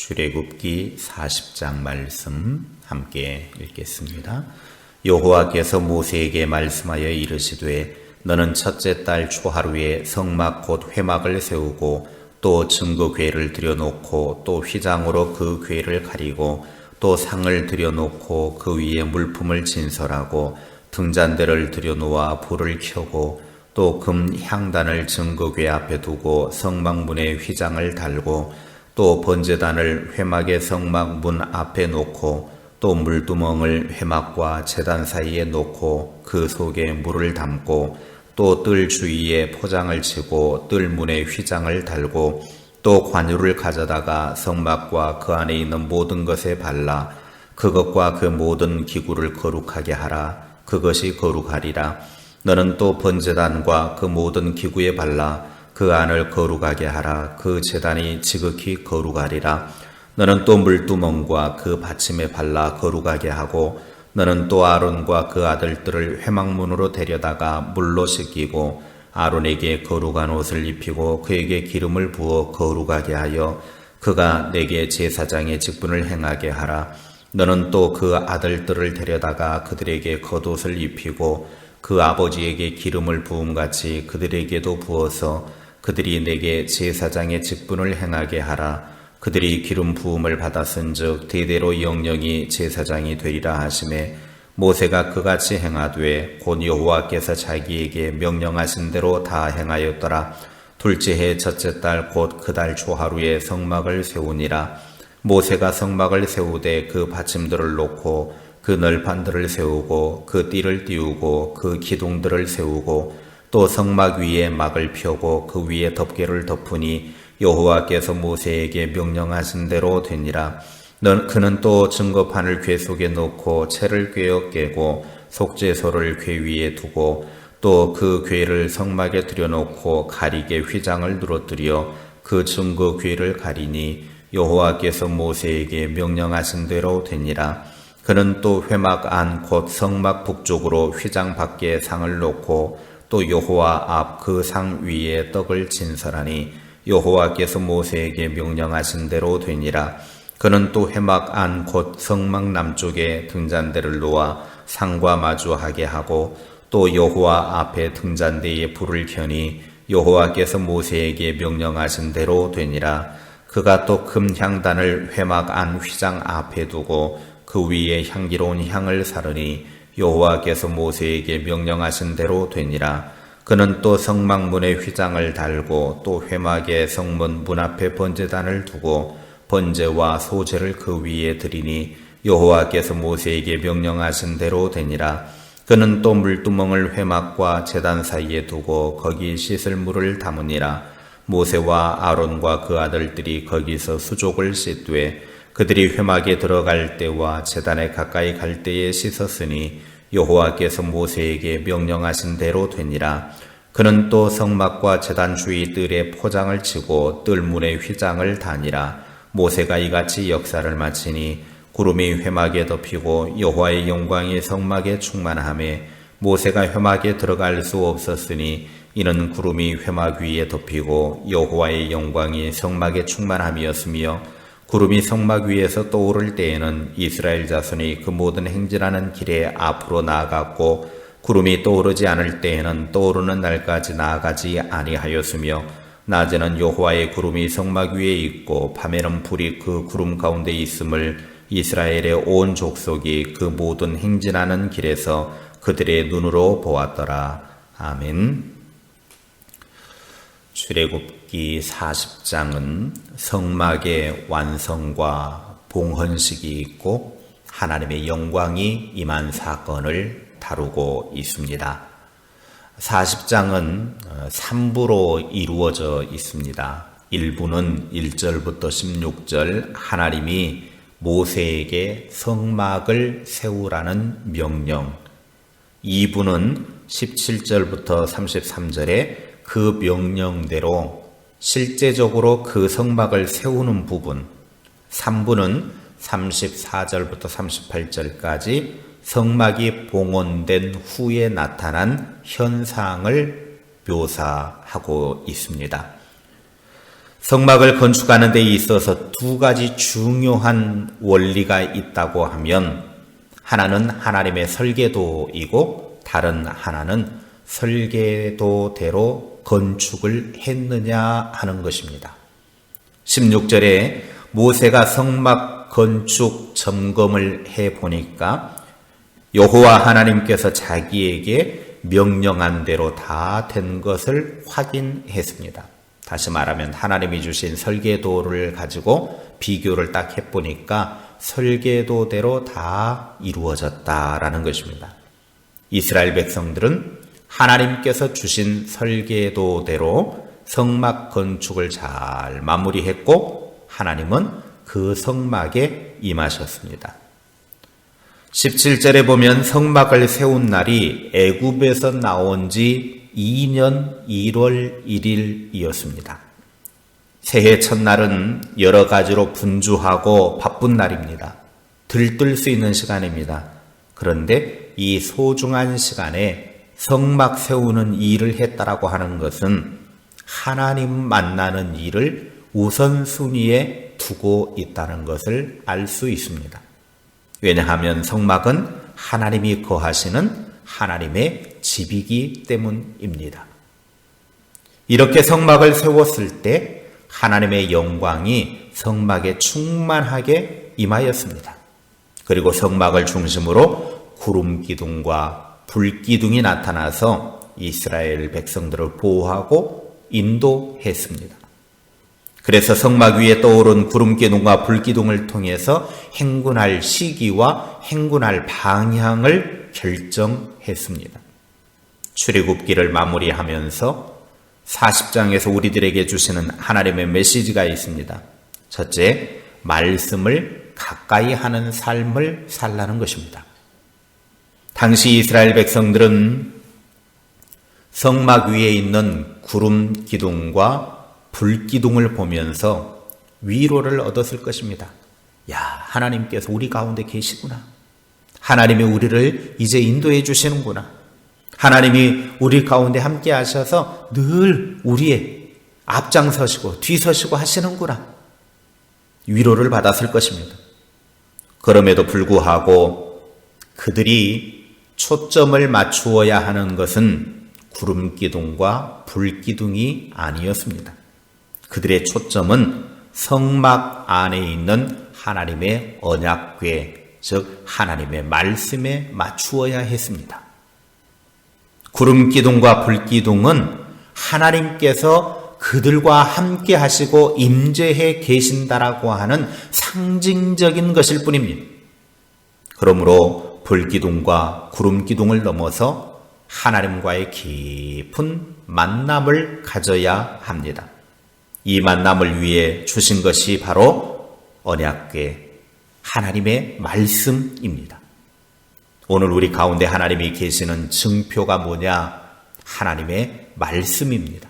출애굽기 40장 말씀 함께 읽겠습니다. 여호와께서 모세에게 말씀하여 이르시되 너는 첫째 달 초하루에 성막 곧 회막을 세우고 또 증거궤를 들여놓고 또 휘장으로 그 궤를 가리고 또 상을 들여놓고 그 위에 물품을 진설하고 등잔대를 들여놓아 불을 켜고 또 금 향단을 증거궤 앞에 두고 성막문에 휘장을 달고 또 번제단을 회막의 성막 문 앞에 놓고 또 물두멍을 회막과 제단 사이에 놓고 그 속에 물을 담고 또 뜰 주위에 포장을 치고 뜰 문에 휘장을 달고 또 관유를 가져다가 성막과 그 안에 있는 모든 것에 발라 그것과 그 모든 기구를 거룩하게 하라. 그것이 거룩하리라. 너는 또 번제단과 그 모든 기구에 발라 그 안을 거룩하게 하라. 그 제단이 지극히 거룩하리라. 너는 또 물두멍과 그 받침에 발라 거룩하게 하고 너는 또 아론과 그 아들들을 회막문으로 데려다가 물로 씻기고 아론에게 거룩한 옷을 입히고 그에게 기름을 부어 거룩하게 하여 그가 내게 제사장의 직분을 행하게 하라. 너는 또 그 아들들을 데려다가 그들에게 겉옷을 입히고 그 아버지에게 기름을 부음같이 그들에게도 부어서 그들이 내게 제사장의 직분을 행하게 하라. 그들이 기름 부음을 받았은즉 대대로 영영이 제사장이 되리라 하시매 모세가 그같이 행하되 곧 여호와께서 자기에게 명령하신 대로 다 행하였더라. 둘째 해 첫째 달 곧 그 달 초하루에 성막을 세우니라. 모세가 성막을 세우되 그 받침들을 놓고 그 널판들을 세우고 그 띠를 띄우고 그 기둥들을 세우고 또 성막 위에 막을 펴고 그 위에 덮개를 덮으니 여호와께서 모세에게 명령하신 대로 되니라. 그는 또 증거판을 궤 속에 놓고 채를 꿰어 깨고 속죄소를 궤 위에 두고 또 그 궤를 성막에 들여놓고 가리개 휘장을 누러뜨려 그 증거 궤를 가리니 여호와께서 모세에게 명령하신 대로 되니라. 그는 또 회막 안 곧 성막 북쪽으로 휘장 밖에 상을 놓고 또 여호와 앞 그 상 위에 떡을 진설하니 여호와께서 모세에게 명령하신 대로 되니라. 그는 또 회막 안 곧 성막 남쪽에 등잔대를 놓아 상과 마주하게 하고 또 여호와 앞에 등잔대에 불을 켜니 여호와께서 모세에게 명령하신 대로 되니라. 그가 또 금 향단을 회막 안 휘장 앞에 두고 그 위에 향기로운 향을 사르니 여호와께서 모세에게 명령하신 대로 되니라. 그는 또 성막문에 휘장을 달고 또 회막의 성문 문 앞에 번제단을 두고 번제와 소제를 그 위에 드리니 여호와께서 모세에게 명령하신 대로 되니라. 그는 또 물두멍을 회막과 제단 사이에 두고 거기 씻을 물을 담으니라. 모세와 아론과 그 아들들이 거기서 수족을 씻되 그들이 회막에 들어갈 때와 제단에 가까이 갈 때에 씻었으니 여호와께서 모세에게 명령하신 대로 되니라. 그는 또 성막과 제단 주위 뜰에 포장을 치고 뜰 문에 휘장을 다니라. 모세가 이같이 역사를 마치니 구름이 회막에 덮이고 여호와의 영광이 성막에 충만하매 모세가 회막에 들어갈 수 없었으니 이는 구름이 회막 위에 덮이고 여호와의 영광이 성막에 충만함이었으며 구름이 성막 위에서 떠오를 때에는 이스라엘 자손이 그 모든 행진하는 길에 앞으로 나아갔고 구름이 떠오르지 않을 때에는 떠오르는 날까지 나아가지 아니하였으며 낮에는 여호와의 구름이 성막 위에 있고 밤에는 불이 그 구름 가운데 있음을 이스라엘의 온 족속이 그 모든 행진하는 길에서 그들의 눈으로 보았더라. 아멘. 출애굽기 40장은 성막의 완성과 봉헌식이 있고 하나님의 영광이 임한 사건을 다루고 있습니다. 40장은 3부로 이루어져 있습니다. 1부는 1절부터 16절 하나님이 모세에게 성막을 세우라는 명령, 2부는 17절부터 33절에 그 명령대로 실제적으로 그 성막을 세우는 부분, 3부는 34절부터 38절까지 성막이 봉헌된 후에 나타난 현상을 묘사하고 있습니다. 성막을 건축하는 데 있어서 두 가지 중요한 원리가 있다고 하면 하나는 하나님의 설계도이고 다른 하나는 설계도대로 건축을 했느냐 하는 것입니다. 16절에 모세가 성막 건축 점검을 해보니까 여호와 하나님께서 자기에게 명령한 대로 다 된 것을 확인했습니다. 다시 말하면 하나님이 주신 설계도를 가지고 비교를 딱 해보니까 설계도대로 다 이루어졌다라는 것입니다. 이스라엘 백성들은 하나님께서 주신 설계도대로 성막 건축을 잘 마무리했고 하나님은 그 성막에 임하셨습니다. 17절에 보면 성막을 세운 날이 애굽에서 나온 지 2년 1월 1일이었습니다. 새해 첫날은 여러 가지로 분주하고 바쁜 날입니다. 들뜰 수 있는 시간입니다. 그런데 이 소중한 시간에 성막 세우는 일을 했다라고 하는 것은 하나님 만나는 일을 우선순위에 두고 있다는 것을 알 수 있습니다. 왜냐하면 성막은 하나님이 거하시는 하나님의 집이기 때문입니다. 이렇게 성막을 세웠을 때 하나님의 영광이 성막에 충만하게 임하였습니다. 그리고 성막을 중심으로 구름 기둥과 불 기둥이 나타나서 이스라엘 백성들을 보호하고 인도했습니다. 그래서 성막 위에 떠오른 구름 기둥과 불 기둥을 통해서 행군할 시기와 행군할 방향을 결정했습니다. 출애굽기를 마무리하면서 40장에서 우리들에게 주시는 하나님의 메시지가 있습니다. 첫째, 말씀을 가까이 하는 삶을 살라는 것입니다. 당시 이스라엘 백성들은 성막 위에 있는 구름 기둥과 불 기둥을 보면서 위로를 얻었을 것입니다. 야, 하나님께서 우리 가운데 계시구나. 하나님이 우리를 이제 인도해 주시는구나. 하나님이 우리 가운데 함께 하셔서 늘 우리의 앞장서시고 뒤서시고 하시는구나. 위로를 받았을 것입니다. 그럼에도 불구하고 그들이 초점을 맞추어야 하는 것은 구름 기둥과 불 기둥이 아니었습니다. 그들의 초점은 성막 안에 있는 하나님의 언약궤, 즉 하나님의 말씀에 맞추어야 했습니다. 구름 기둥과 불 기둥은 하나님께서 그들과 함께 하시고 임재해 계신다라고 하는 상징적인 것일 뿐입니다. 그러므로 불 기둥과 구름 기둥을 넘어서 하나님과의 깊은 만남을 가져야 합니다. 이 만남을 위해 주신 것이 바로 언약궤, 하나님의 말씀입니다. 오늘 우리 가운데 하나님이 계시는 증표가 뭐냐? 하나님의 말씀입니다.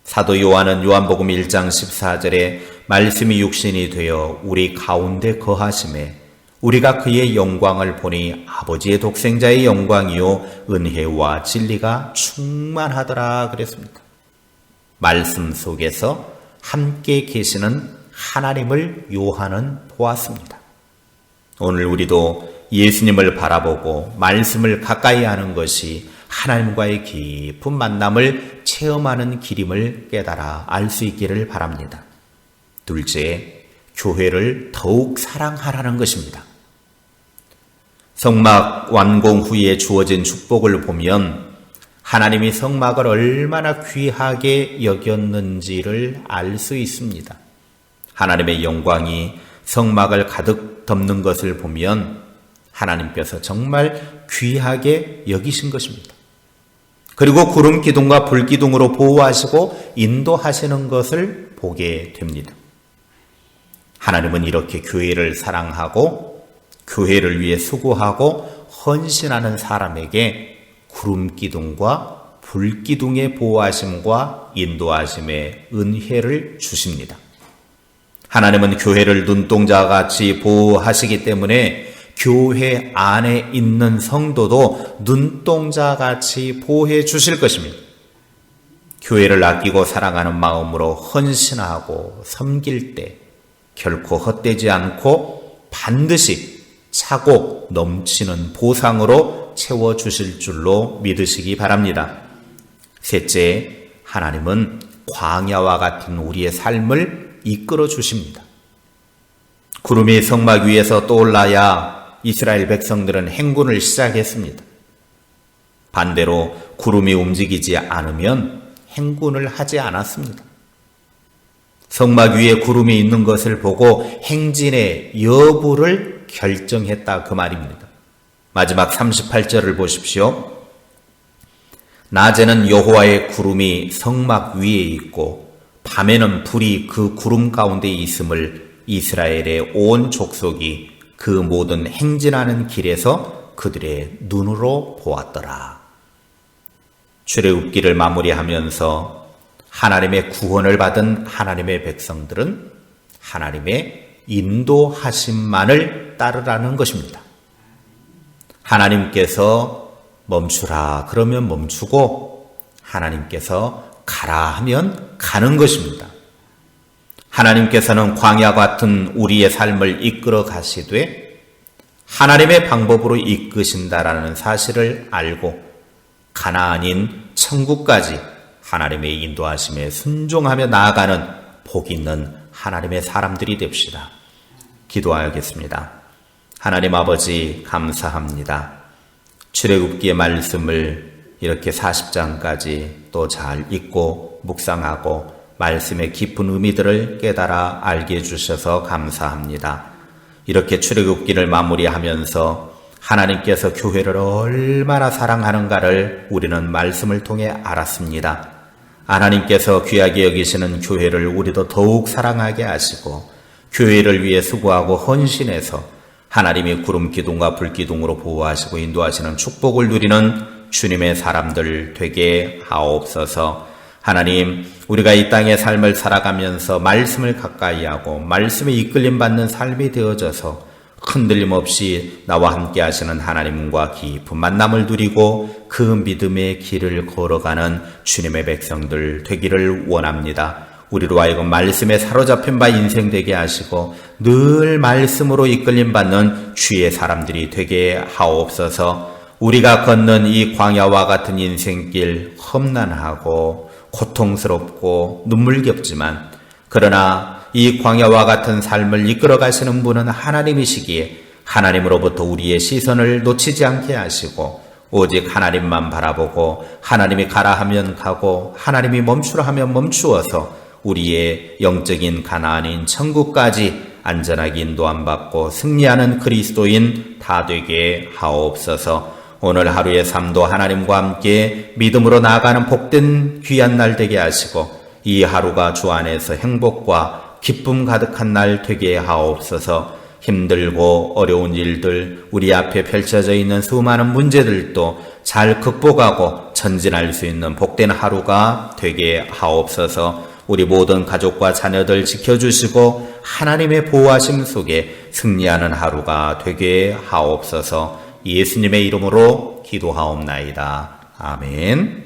사도 요한은 요한복음 1장 14절에 말씀이 육신이 되어 우리 가운데 거하심에 우리가 그의 영광을 보니 아버지의 독생자의 영광이요 은혜와 진리가 충만하더라 그랬습니다. 말씀 속에서 함께 계시는 하나님을 요한은 보았습니다. 오늘 우리도 예수님을 바라보고 말씀을 가까이 하는 것이 하나님과의 깊은 만남을 체험하는 길임을 깨달아 알 수 있기를 바랍니다. 둘째, 교회를 더욱 사랑하라는 것입니다. 성막 완공 후에 주어진 축복을 보면 하나님이 성막을 얼마나 귀하게 여겼는지를 알 수 있습니다. 하나님의 영광이 성막을 가득 덮는 것을 보면 하나님께서 정말 귀하게 여기신 것입니다. 그리고 구름 기둥과 불 기둥으로 보호하시고 인도하시는 것을 보게 됩니다. 하나님은 이렇게 교회를 사랑하고 교회를 위해 수고하고 헌신하는 사람에게 구름 기둥과 불 기둥의 보호하심과 인도하심의 은혜를 주십니다. 하나님은 교회를 눈동자와 같이 보호하시기 때문에 교회 안에 있는 성도도 눈동자같이 보호해 주실 것입니다. 교회를 아끼고 사랑하는 마음으로 헌신하고 섬길 때 결코 헛되지 않고 반드시 차고 넘치는 보상으로 채워주실 줄로 믿으시기 바랍니다. 셋째, 하나님은 광야와 같은 우리의 삶을 이끌어 주십니다. 구름이 성막 위에서 떠올라야 이스라엘 백성들은 행군을 시작했습니다. 반대로 구름이 움직이지 않으면 행군을 하지 않았습니다. 성막 위에 구름이 있는 것을 보고 행진의 여부를 결정했다 그 말입니다. 마지막 38절을 보십시오. 낮에는 여호와의 구름이 성막 위에 있고 밤에는 불이 그 구름 가운데 있음을 이스라엘의 온 족속이 그 모든 행진하는 길에서 그들의 눈으로 보았더라. 출애굽기를 마무리하면서 하나님의 구원을 받은 하나님의 백성들은 하나님의 인도하심만을 따르라는 것입니다. 하나님께서 멈추라 그러면 멈추고 하나님께서 가라 하면 가는 것입니다. 하나님께서는 광야 같은 우리의 삶을 이끌어 가시되 하나님의 방법으로 이끄신다라는 사실을 알고 가나안인 천국까지 하나님의 인도하심에 순종하며 나아가는 복 있는 하나님의 사람들이 됩시다. 기도하겠습니다. 하나님 아버지 감사합니다. 출애굽기의 말씀을 이렇게 40장까지 또 잘 읽고 묵상하고 말씀의 깊은 의미들을 깨달아 알게 해주셔서 감사합니다. 이렇게 출애굽기를 마무리하면서 하나님께서 교회를 얼마나 사랑하는가를 우리는 말씀을 통해 알았습니다. 하나님께서 귀하게 여기시는 교회를 우리도 더욱 사랑하게 하시고 교회를 위해 수고하고 헌신해서 하나님의 구름 기둥과 불 기둥으로 보호하시고 인도하시는 축복을 누리는 주님의 사람들 되게 하옵소서. 하나님, 우리가 이 땅의 삶을 살아가면서 말씀을 가까이 하고 말씀에 이끌림 받는 삶이 되어져서 흔들림 없이 나와 함께 하시는 하나님과 깊은 만남을 누리고 그 믿음의 길을 걸어가는 주님의 백성들 되기를 원합니다. 우리로 하여금 말씀에 사로잡힌 바 인생 되게 하시고 늘 말씀으로 이끌림 받는 주의 사람들이 되게 하옵소서. 우리가 걷는 이 광야와 같은 인생길 험난하고 고통스럽고 눈물겹지만 그러나 이 광야와 같은 삶을 이끌어 가시는 분은 하나님이시기에 하나님으로부터 우리의 시선을 놓치지 않게 하시고 오직 하나님만 바라보고 하나님이 가라 하면 가고 하나님이 멈추라 하면 멈추어서 우리의 영적인 가나안인 천국까지 안전하게 인도함 받고 승리하는 그리스도인 다 되게 하옵소서. 오늘 하루의 삶도 하나님과 함께 믿음으로 나아가는 복된 귀한 날 되게 하시고 이 하루가 주 안에서 행복과 기쁨 가득한 날 되게 하옵소서. 힘들고 어려운 일들, 우리 앞에 펼쳐져 있는 수많은 문제들도 잘 극복하고 전진할 수 있는 복된 하루가 되게 하옵소서. 우리 모든 가족과 자녀들 지켜주시고 하나님의 보호하심 속에 승리하는 하루가 되게 하옵소서. 예수님의 이름으로 기도하옵나이다. 아멘.